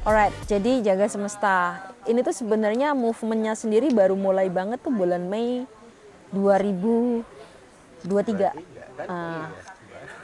Alright, jadi Jaga Semesta ini tuh sebenarnya movementnya sendiri baru mulai banget tuh bulan Mei 2023.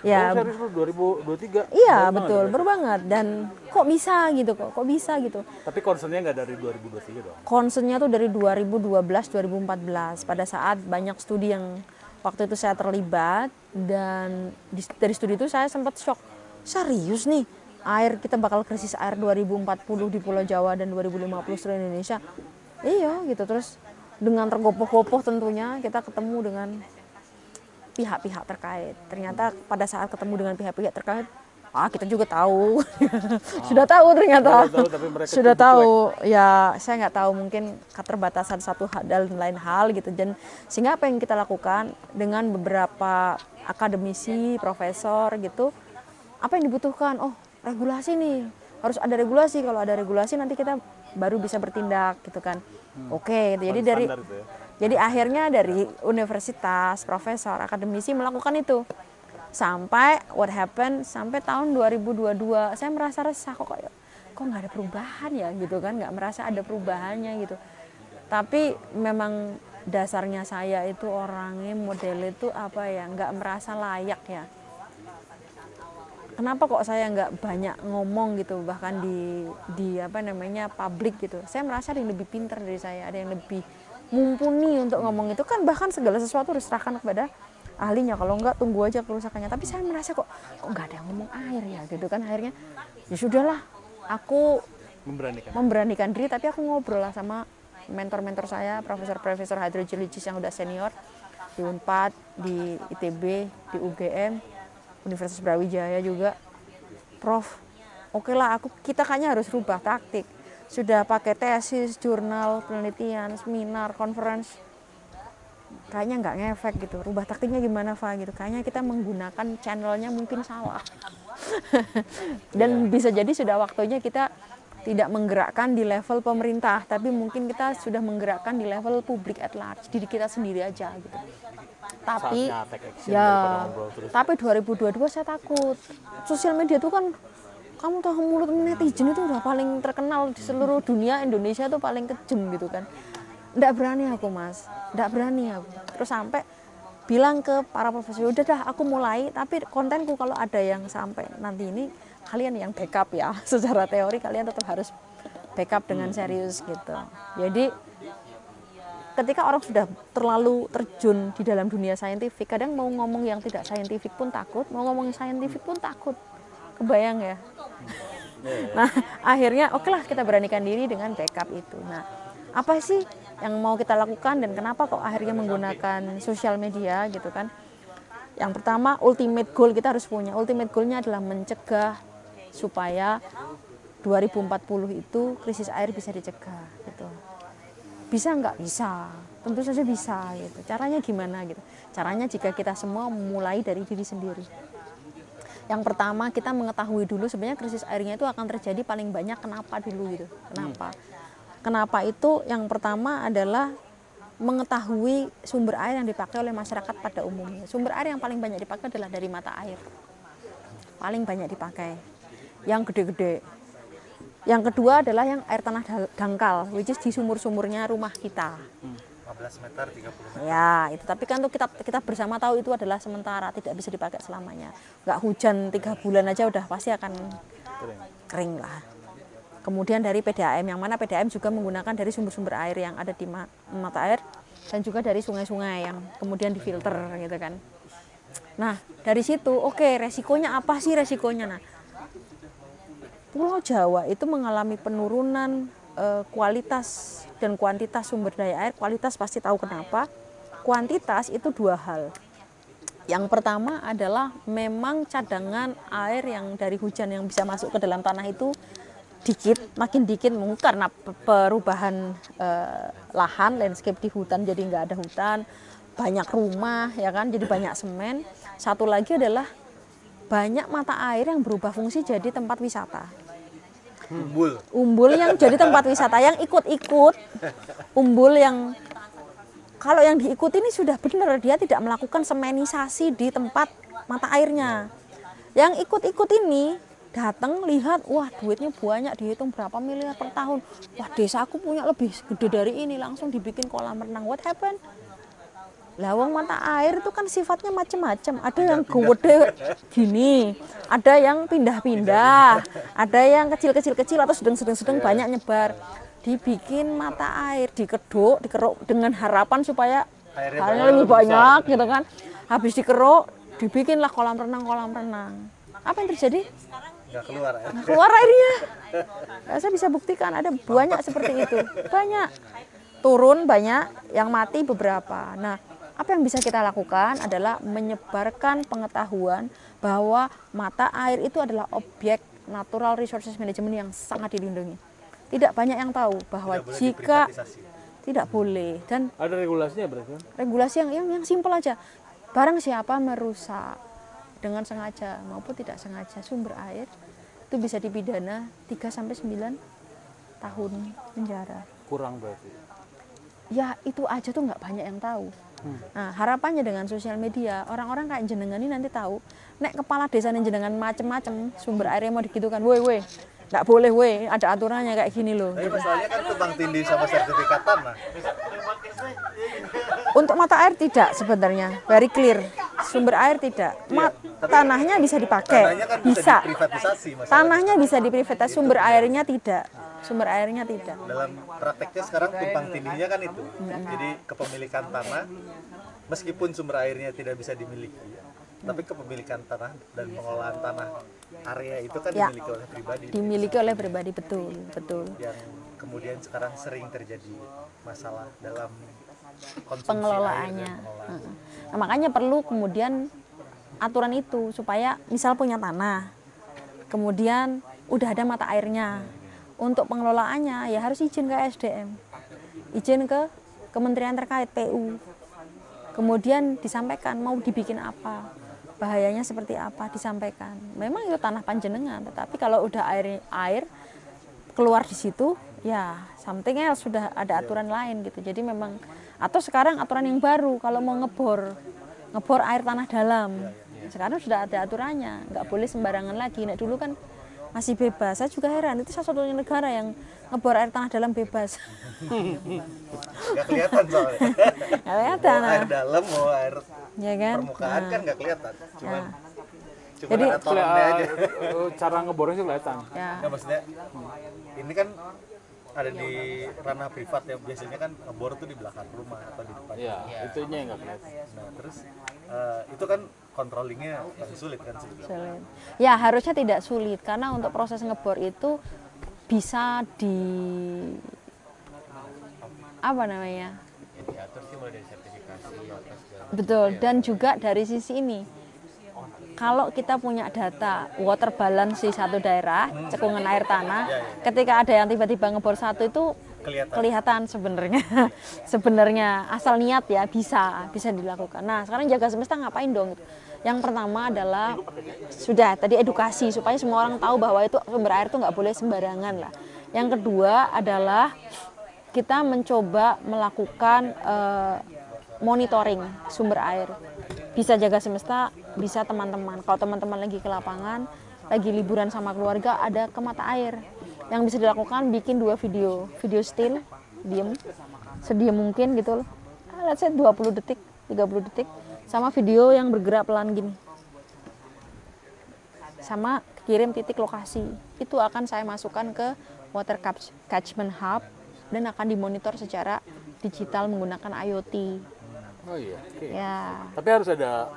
Ya, serius lu 2023? iya betul, baru banget. Dan kok bisa gitu, kok bisa gitu. Tapi concernnya nggak dari 2023 dong? Concernnya tuh dari 2012-2014 pada saat banyak studi yang waktu itu saya terlibat, dan dari studi itu saya sempat shock. Serius nih, kita bakal krisis air 2040 di Pulau Jawa dan 2050 seluruh Indonesia. Iya gitu. Terus dengan tergopoh-gopoh tentunya kita ketemu dengan pihak-pihak terkait. Ternyata pada saat ketemu dengan pihak-pihak terkait, kita juga tahu. Sudah tahu ternyata. Sudah tahu. Ya, saya nggak tahu, mungkin keterbatasan satu hal dan lain hal gitu. Dan sehingga apa yang kita lakukan dengan beberapa akademisi, profesor gitu, apa yang dibutuhkan? Oh, regulasi nih. Harus ada regulasi. Kalau ada regulasi nanti kita baru bisa bertindak gitu kan. Oke, jadi jadi akhirnya dari universitas, profesor, akademisi melakukan itu. Sampai what happened sampai tahun 2022 saya merasa resah, kok nggak ada perubahan ya gitu kan, nggak merasa ada perubahannya gitu. Tapi memang dasarnya saya itu orangnya model itu apa ya, nggak merasa layak ya. Kenapa kok saya nggak banyak ngomong gitu, bahkan di apa namanya publik gitu. Saya merasa ada yang lebih pintar dari saya, ada yang lebih mumpuni untuk ngomong itu kan, bahkan segala sesuatu harus serahkan kepada ahlinya, kalau enggak tunggu aja kerusakannya. Tapi saya merasa kok nggak ada yang ngomong air ya gitu kan. Akhirnya ya sudahlah, aku memberanikan diri, tapi aku ngobrol lah sama mentor-mentor saya, profesor-profesor hydrogeologis yang udah senior di Unpad, di ITB, di UGM, Universitas Brawijaya juga. Prof, oke lah, kita kayaknya harus rubah taktik. Sudah pakai tesis, jurnal, penelitian, seminar, conference, kayaknya nggak ngefek gitu. Rubah taktiknya gimana, Fa? Gitu. Kayaknya kita menggunakan channelnya mungkin salah. Dan bisa jadi sudah waktunya kita tidak menggerakkan di level pemerintah, tapi mungkin kita sudah menggerakkan di level publik at large, diri kita sendiri aja gitu. Tapi ya, tapi 2022 saya takut. Sosial media itu kan, kamu tahu, mulut netizen itu udah paling terkenal di seluruh dunia. Indonesia tuh paling kejam gitu kan. Nggak berani aku, Mas, nggak berani aku. Terus sampai bilang ke para profesor, udah dah aku mulai, tapi kontenku kalau ada yang sampai nanti ini, kalian yang backup ya. Secara teori kalian tetap harus backup dengan serius gitu. Jadi ketika orang sudah terlalu terjun di dalam dunia saintifik, kadang mau ngomong yang tidak saintifik pun takut, mau ngomong yang saintifik pun takut. Kebayang ya? Nah, akhirnya oke lah, kita beranikan diri dengan backup itu. Nah, apa sih yang mau kita lakukan dan kenapa kok akhirnya menggunakan sosial media gitu kan? Yang pertama, ultimate goal kita harus punya. Ultimate goalnya adalah mencegah supaya 2040 itu krisis air bisa dicegah gitu. Bisa nggak? Bisa, tentu saja bisa gitu. Caranya gimana gitu? Caranya jika kita semua mulai dari diri sendiri. Yang pertama, kita mengetahui dulu sebenarnya krisis airnya itu akan terjadi paling banyak kenapa dulu gitu. Kenapa itu yang pertama adalah mengetahui sumber air yang dipakai oleh masyarakat pada umumnya. Sumber air yang paling banyak dipakai adalah dari mata air. Paling banyak dipakai. Yang gede-gede. Yang kedua adalah yang air tanah dangkal, which is di sumur-sumurnya rumah kita. 15 meter, 30 meter. Ya, itu. Tapi kan tuh kita bersama tahu itu adalah sementara, tidak bisa dipakai selamanya. Nggak hujan 3 bulan aja udah pasti akan kering lah. Kemudian dari PDAM, yang mana PDAM juga menggunakan dari sumber-sumber air yang ada di mata air, dan juga dari sungai-sungai yang kemudian difilter gitu kan. Nah, dari situ, oke, resikonya apa sih resikonya? Nah, Pulau Jawa itu mengalami penurunan kualitas dan kuantitas sumber daya air. Kualitas pasti tahu kenapa. Kuantitas itu dua hal. Yang pertama adalah memang cadangan air yang dari hujan yang bisa masuk ke dalam tanah itu dikit, makin dikit, mungkin karena perubahan lahan, landscape di hutan jadi nggak ada hutan, banyak rumah ya kan, jadi banyak semen. Satu lagi adalah banyak mata air yang berubah fungsi jadi tempat wisata. Umbul yang jadi tempat wisata, yang ikut-ikut umbul yang kalau yang diikuti ini sudah benar, dia tidak melakukan semenisasi di tempat mata airnya. Yang ikut-ikut ini datang lihat, wah duitnya banyak, dihitung berapa miliar per tahun, wah desaku punya lebih gede dari ini, langsung dibikin kolam renang. What happened? Lawang mata air itu kan sifatnya macam-macam, ada yang gede gini, ada yang pindah-pindah, ada yang kecil-kecil atau sedang-sedang banyak nyebar. Dibikin mata air, dikeruk dengan harapan supaya airnya lebih banyak gitu kan. Habis dikeruk, dibikinlah kolam renang. Apa yang terjadi? Nggak keluar air. Nggak keluar airnya. Saya bisa buktikan ada banyak seperti itu. Banyak. Turun banyak, yang mati beberapa. Nah, apa yang bisa kita lakukan adalah menyebarkan pengetahuan bahwa mata air itu adalah objek natural resources management yang sangat dilindungi. Tidak banyak yang tahu bahwa jika tidak boleh, dan ada regulasinya berarti kan? Regulasi yang simpel aja. Barang siapa merusak dengan sengaja maupun tidak sengaja sumber air, itu bisa dipidana 3 sampai 9 tahun penjara. Kurang berarti. Ya itu aja tuh nggak banyak yang tahu. Nah harapannya dengan sosial media, orang-orang kayak jenengan ini nanti tahu, nek kepala desa jenengan macem-macem sumber airnya mau digitukan, woi, nggak boleh woi, ada aturannya kayak gini loh. Tapi masalahnya kan tumpang tindih sama sertifikat tanah. Untuk mata air tidak sebenarnya, very clear. Sumber air tidak. Tanahnya bisa dipakai, Tanahnya kan bisa. Diprivatisasi, Tanahnya bisa diprivatisasi, sumber airnya tidak. Sumber airnya tidak. Dalam prakteknya sekarang tumpang tindihnya kan itu. Jadi kepemilikan tanah, meskipun sumber airnya tidak bisa dimiliki, tapi kepemilikan tanah dan pengelolaan tanah area itu kan dimiliki oleh pribadi. Dimiliki oleh pribadi, betul. Yang kemudian sekarang sering terjadi masalah dalam konsumsi pengelolaannya. air dan pengelolaan. Nah, makanya perlu kemudian aturan itu supaya misal punya tanah, kemudian udah ada mata airnya, untuk pengelolaannya ya harus izin ke SDM, izin ke kementerian terkait PU, kemudian disampaikan mau dibikin apa, bahayanya seperti apa, disampaikan. Memang itu tanah panjenengan, tetapi kalau udah air keluar di situ ya something else, sudah ada aturan lain gitu. Jadi memang, atau sekarang aturan yang baru kalau mau ngebor air tanah dalam, sekarang sudah ada aturannya, nggak boleh sembarangan lagi. Nah dulu kan masih bebas. Saya juga heran, itu salah satunya negara yang ngebor air tanah dalam bebas. Nggak kelihatan soalnya. Nggak kelihatan. Mau air dalam, mau air Ya kan? permukaan kan nggak kelihatan. Cuma Jadi ada torennya aja. Cara ngebornya sih kelihatan. ya, Ya maksudnya ini kan ada di ranah privat ya, biasanya kan ngebor tuh di belakang rumah atau di depan. Iya, itunya yang nggak kelihatan. Nah terus itu kan controllingnya yang sulit kan sebetulnya. sulit. Ya harusnya tidak sulit, karena untuk proses ngebor itu bisa apa namanya? Diatur sih mulai dari sertifikasi apa segala. Betul, dan juga dari sisi ini. Kalau kita punya data water balance di satu daerah, cekungan air tanah, ketika ada yang tiba-tiba ngebor satu itu kelihatan sebenarnya. Sebenarnya asal niat ya bisa dilakukan. Nah, sekarang jaga semesta ngapain dong? Yang pertama adalah sudah tadi edukasi supaya semua orang tahu bahwa itu sumber air itu nggak boleh sembarangan lah. Yang kedua adalah kita mencoba melakukan monitoring sumber air. Bisa jaga semesta, bisa teman-teman. Kalau teman-teman lagi ke lapangan, lagi liburan sama keluarga, ada ke mata air. Yang bisa dilakukan bikin 2 video still, diem, sediem mungkin gitu loh. Let's say 20 detik, 30 detik, sama video yang bergerak pelan gini. Sama kirim titik lokasi. Itu akan saya masukkan ke Water Catchment Hub dan akan dimonitor secara digital menggunakan IoT. Oh iya. Okay. Ya. Tapi harus ada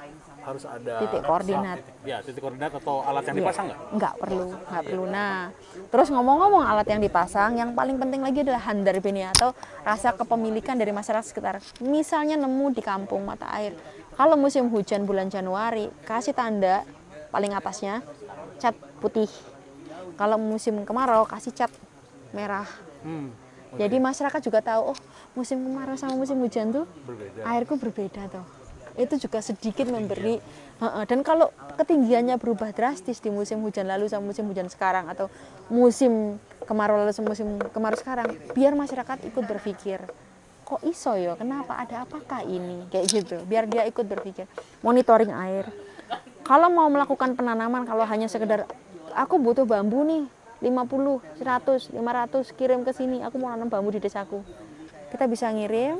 titik koordinat. Ya, titik koordinat atau alat yang dipasang nggak? Nggak perlu. Nah, terus ngomong-ngomong alat yang dipasang, yang paling penting lagi adalah handarbeni atau rasa kepemilikan dari masyarakat sekitar. Misalnya nemu di kampung mata air. Kalau musim hujan bulan Januari, kasih tanda paling atasnya cat putih. Kalau musim kemarau kasih cat merah. Jadi masyarakat juga tahu, oh musim kemarau sama musim hujan tuh airku berbeda tuh. Itu juga sedikit memberi, dan kalau ketinggiannya berubah drastis di musim hujan lalu sama musim hujan sekarang, atau musim kemarau lalu sama musim kemarau sekarang, biar masyarakat ikut berpikir, kok iso ya, kenapa, ada apakah ini, kayak gitu, biar dia ikut berpikir. Monitoring air. Kalau mau melakukan penanaman, kalau hanya sekedar aku butuh bambu nih 50, 100, 500 kirim ke sini, aku mau nanam bambu di desaku. Kita bisa ngirim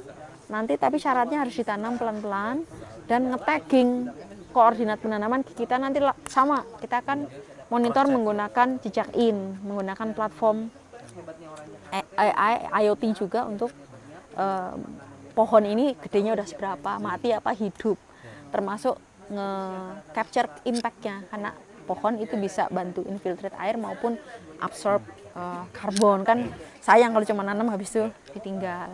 nanti, tapi syaratnya harus ditanam pelan-pelan dan nge-tagging koordinat penanaman kita nanti sama. Kita akan monitor menggunakan jejak in, menggunakan platform IoT juga untuk pohon ini gedenya udah seberapa, mati apa hidup, termasuk nge-capture impact-nya, karena pohon itu bisa bantu infiltrate air maupun absorb karbon. Kan sayang kalau cuma nanam habis itu ditinggal.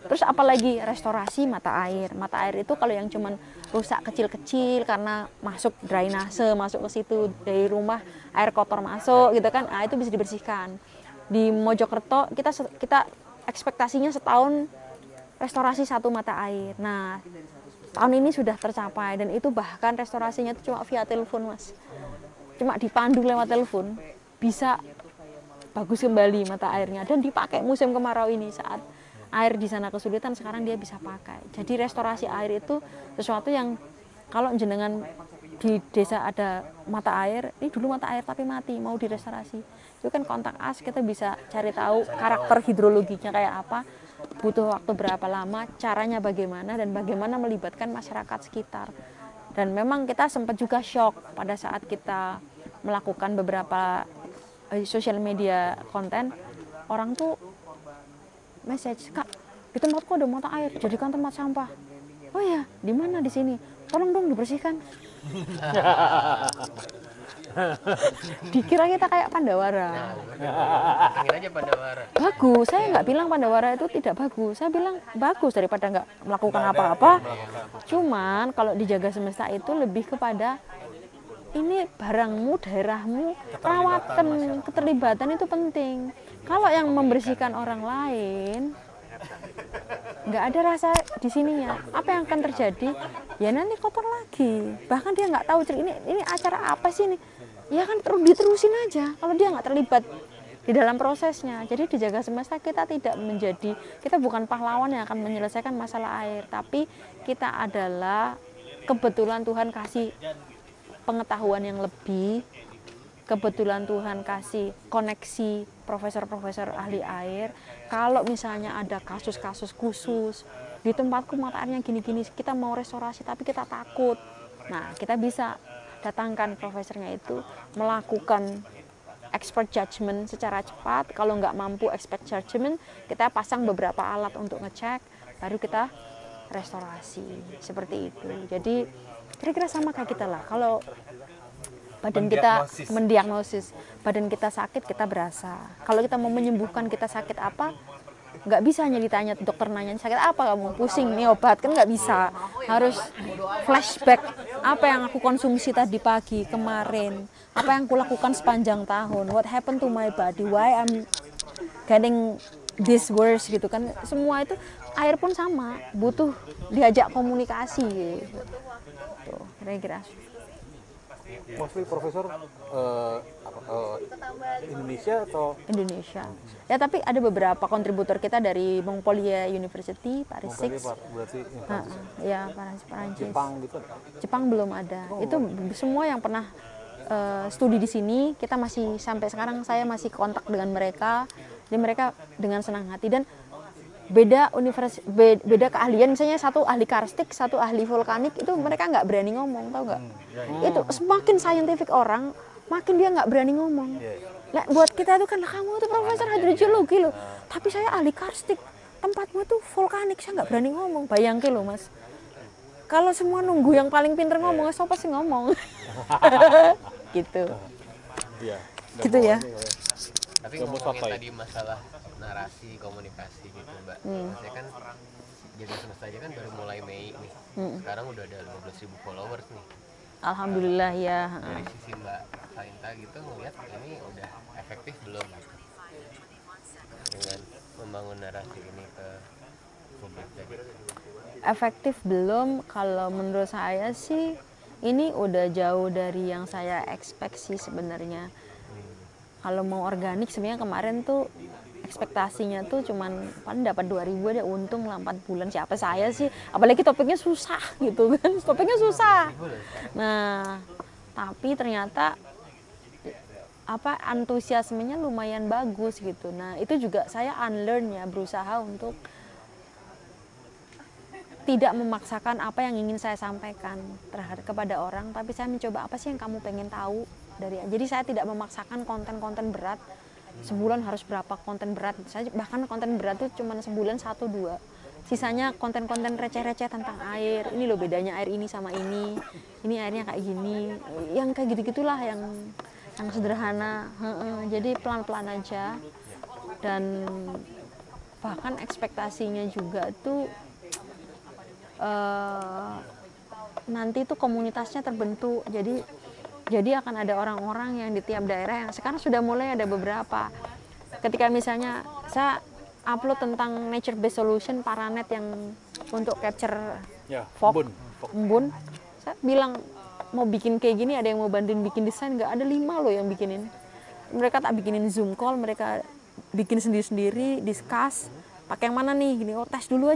Terus apalagi restorasi mata air. Mata air itu kalau yang cuman rusak kecil-kecil karena masuk drainase, masuk ke situ dari rumah, air kotor masuk gitu kan, nah itu bisa dibersihkan. Di Mojokerto kita ekspektasinya setahun restorasi 1 mata air. Nah, tahun ini sudah tercapai, dan itu bahkan restorasinya itu cuma via telepon, Mas. Cuma dipandu lewat telepon bisa bagus kembali mata airnya, dan dipakai musim kemarau ini saat air di sana kesulitan, sekarang dia bisa pakai. Jadi restorasi air itu sesuatu yang kalau jenengan di desa ada mata air, ini dulu mata air tapi mati, mau direstorasi, itu kan kontak us, kita bisa cari tahu karakter hidrologinya kayak apa, butuh waktu berapa lama, caranya bagaimana, dan bagaimana melibatkan masyarakat sekitar. Dan memang kita sempat juga shock pada saat kita melakukan beberapa social media konten, orang tuh message, "Kak, di tempatku ada mata air, jadikan tempat sampah." "Oh ya, di mana?" "Di sini." "Tolong dong dibersihkan." Dikira kita kayak Pandawara. Pengen aja Pandawara. Bagus, saya nggak bilang Pandawara itu tidak bagus. Saya bilang bagus daripada nggak melakukan apa-apa. Cuman kalau dijaga semesta itu lebih kepada ini barangmu, daerahmu, perawatan, keterlibatan itu penting. Kalau yang membersihkan orang lain, nggak ada rasa di sininya, apa yang akan terjadi? Ya nanti kotor lagi. Bahkan dia nggak tahu ini acara apa sih ini. Ya kan diterusin aja kalau dia nggak terlibat di dalam prosesnya. Jadi dijaga semesta kita tidak menjadi, kita bukan pahlawan yang akan menyelesaikan masalah air, tapi kita adalah kebetulan Tuhan kasih pengetahuan yang lebih, kebetulan Tuhan kasih koneksi profesor-profesor ahli air. Kalau misalnya ada kasus-kasus khusus di tempatku mata airnya gini-gini, kita mau restorasi tapi kita takut, nah kita bisa datangkan profesornya itu melakukan expert judgment secara cepat. Kalau nggak mampu expert judgment, kita pasang beberapa alat untuk ngecek, baru kita restorasi seperti itu. Jadi kira-kira sama kayak kita lah. Kalau badan kita mendiagnosis, badan kita sakit, kita berasa. Kalau kita mau menyembuhkan kita sakit apa, nggak bisa hanya ditanya dokter nanya sakit apa kamu, pusing nih obat, kan nggak bisa. Harus flashback, apa yang aku konsumsi tadi pagi, kemarin, apa yang aku lakukan sepanjang tahun, what happened to my body, why I'm getting this worse gitu kan. Semua itu air pun sama, butuh diajak komunikasi gitu. Tuh, kira-kira. Mostly profesor Indonesia atau Indonesia. Ya tapi ada beberapa kontributor kita dari Montpellier University, Paris 6. berarti Ya, Perancis. Jepang gitu? Jepang belum ada. Itu semua yang pernah studi di sini, kita masih sampai sekarang saya masih kontak dengan mereka. Jadi mereka dengan senang hati, dan beda beda keahlian, misalnya satu ahli karstik, satu ahli vulkanik, itu mereka nggak berani ngomong, tau nggak? Itu semakin scientific orang, makin dia nggak berani ngomong. Nah, buat kita itu kan, kamu itu profesor hidrogeologi loh, tapi saya ahli karstik, tempatmu itu vulkanik, saya nggak berani ngomong. Bayangke loh Mas, kalau semua nunggu yang paling pinter ngomong, siapa sih ngomong? Gitu. Iya. Gitu ya. Tapi ngomongin tadi masalah narasi, komunikasi gitu Mbak. Saya kan Jaga Semesta aja kan baru mulai Mei nih. Sekarang udah ada 15.000 followers nih. Alhamdulillah ya. Dari sisi Mbak Sainta gitu ngelihat ini udah efektif belum gitu? Dengan membangun narasi ini ke publik tadi. Efektif belum, kalau menurut saya sih ini udah jauh dari yang saya expect sih sebenarnya. Kalau mau organik sebenarnya kemarin tuh ekspektasinya tuh cuman paling dapat 2.000 ada untung lah 4 bulan. Siapa saya sih, apalagi topiknya susah gitu kan, topiknya susah. Nah tapi ternyata apa antusiasmenya lumayan bagus gitu. Nah itu juga saya unlearn ya, berusaha untuk tidak memaksakan apa yang ingin saya sampaikan kepada orang, tapi saya mencoba apa sih yang kamu pengen tahu dari. Jadi saya tidak memaksakan konten-konten berat. Sebulan harus berapa konten berat. Saya bahkan konten berat itu cuma sebulan 1-2. Sisanya konten-konten receh-receh tentang air. Ini loh bedanya air ini sama ini. Ini airnya kayak gini. Yang kayak gitu-gitulah yang sederhana. Jadi pelan-pelan aja. Dan bahkan ekspektasinya juga tuh nanti tuh komunitasnya terbentuk. Jadi akan ada orang-orang yang di tiap daerah yang sekarang sudah mulai ada beberapa. Ketika misalnya saya upload tentang nature based solution Paranet yang untuk capture fog, embun, saya bilang mau bikin kayak gini, ada yang mau bantuin bikin desain, nggak ada 5 loh yang bikinin. Mereka tak bikinin Zoom call, mereka bikin sendiri-sendiri, discuss, pakai yang mana nih, gini, oh tes dulu,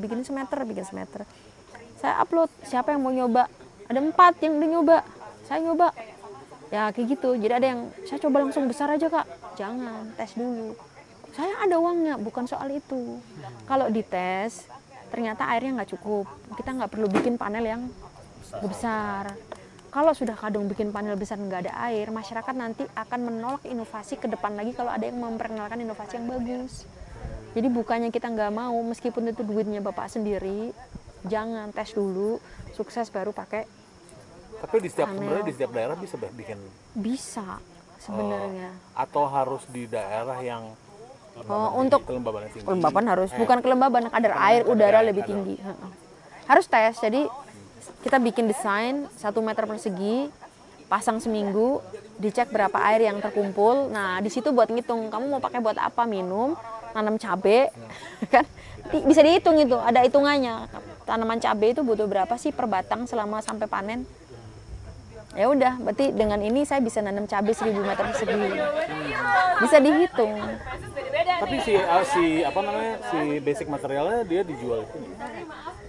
bikin semeter. Saya upload, siapa yang mau nyoba? Ada 4 yang udah nyoba. Saya nyoba ya kayak gitu. Jadi ada yang saya coba langsung besar aja kak, jangan, tes dulu, saya ada uangnya, bukan soal itu. Kalau dites ternyata airnya nggak cukup, kita nggak perlu bikin panel yang besar. Kalau sudah kadung bikin panel besar nggak ada air, masyarakat nanti akan menolak inovasi ke depan lagi kalau ada yang memperkenalkan inovasi yang bagus. Jadi bukannya kita nggak mau, meskipun itu duitnya bapak sendiri, jangan, tes dulu, sukses baru pakai. Tapi sebenarnya di setiap daerah bisa bikin. Bisa sebenarnya. Atau harus di daerah yang untuk kelembaban tinggi. Kelembaban harus, bukan kelembaban, kadar air udara lebih tinggi. Harus tes. Jadi kita bikin desain 1 meter persegi, pasang seminggu, dicek berapa air yang terkumpul. Nah di situ buat ngitung, kamu mau pakai buat apa, minum, nanam cabai, kan bisa dihitung itu, ada hitungannya. Tanaman cabai itu butuh berapa sih per batang selama sampai panen. Ya udah, berarti dengan ini saya bisa nanam cabai 1000 meter persegi. Bisa dihitung. Tapi si basic materialnya dia dijual itu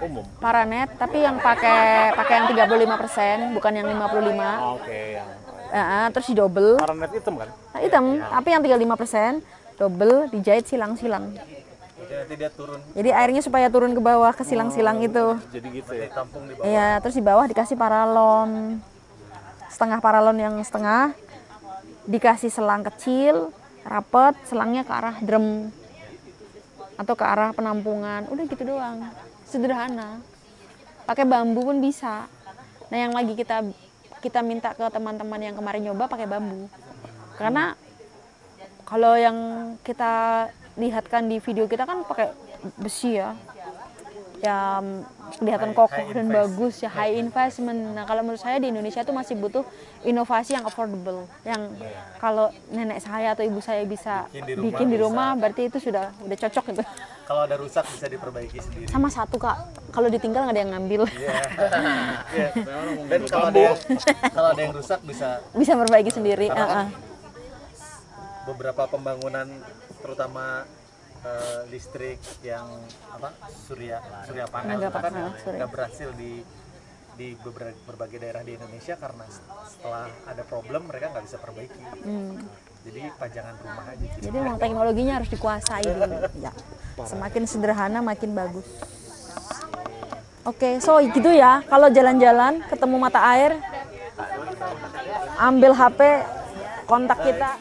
umum. Paranet, tapi yang pakai yang 35%, bukan yang 55. Oke, yang. Terus di double. Paranet hitam kan? Hitam, tapi yang 35%, double, dijahit silang-silang. Nanti dia turun. Jadi airnya supaya turun ke bawah ke silang-silang itu. Jadi gitu ya. Ditampung di bawah. Iya, terus di bawah dikasih paralon. Setengah paralon yang setengah, dikasih selang kecil, rapet, selangnya ke arah drum atau ke arah penampungan. Udah gitu doang, sederhana. Pakai bambu pun bisa. Nah yang lagi kita minta ke teman-teman yang kemarin nyoba pakai bambu, karena kalau yang kita lihatkan di video kita kan pakai besi ya, kelihatan kokoh dan bagus ya, high investment. Nah kalau menurut saya di Indonesia itu masih butuh inovasi yang affordable, yang kalau nenek saya atau ibu saya bisa bikin di rumah berarti itu sudah cocok gitu. Kalau ada rusak bisa diperbaiki sendiri. Sama satu kak, kalau ditinggal nggak ada yang ngambil. Dan kalau ada yang rusak bisa Memperbaiki sendiri. Beberapa pembangunan terutama listrik yang surya panel kan nggak berhasil di berbagai daerah di Indonesia karena setelah ada problem mereka nggak bisa perbaiki. Jadi pajangan rumah aja. Jadi memang teknologinya harus dikuasai dulu. Ya. Semakin sederhana makin bagus. Oke, so gitu ya. Kalau jalan-jalan ketemu mata air, ambil HP, kontak kita.